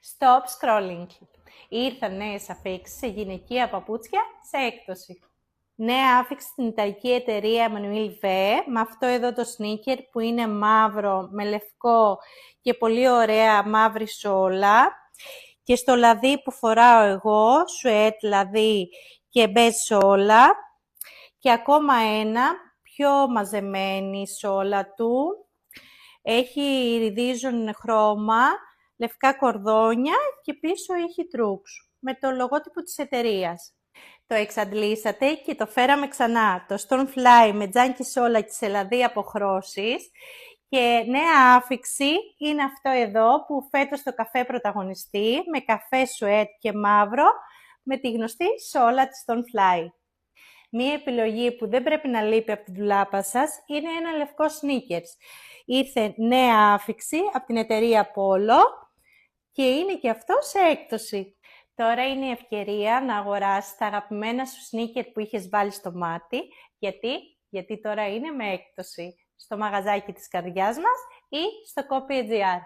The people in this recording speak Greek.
Stop scrolling. Ήρθαν νέες αφίξεις σε γυναικεία παπούτσια σε έκπτωση. Νέα άφιξη στην ιταλική εταιρεία Manuel V, με αυτό εδώ το sneaker που είναι μαύρο με λευκό και πολύ ωραία μαύρη σόλα. Και στο λαδί που φοράω εγώ, σουέτ λαδί και μπέζ σόλα. Και ακόμα ένα, πιο μαζεμένη σόλα του. Έχει iridium χρώμα, λευκά κορδόνια και πίσω έχει τρούξ, με το λογότυπο της εταιρείας. Το εξαντλήσατε και το φέραμε ξανά. Το Stormfly με τζάνκι σόλα και σελαδί αποχρώσεις. Και νέα άφιξη είναι αυτό εδώ που φέτος το καφέ πρωταγωνιστεί, με καφέ σουέτ και μαύρο, με τη γνωστή σόλα της Stormfly. Μία επιλογή που δεν πρέπει να λείπει από τη ντουλάπα σας είναι ένα λευκό sneakers. Ήρθε νέα άφιξη από την εταιρεία Polo και είναι και αυτό σε έκπτωση. Τώρα είναι η ευκαιρία να αγοράσεις τα αγαπημένα σου sneaker που είχες βάλει στο μάτι. Γιατί τώρα είναι με έκπτωση στο μαγαζάκι της καρδιάς μας ή στο Copy.gr.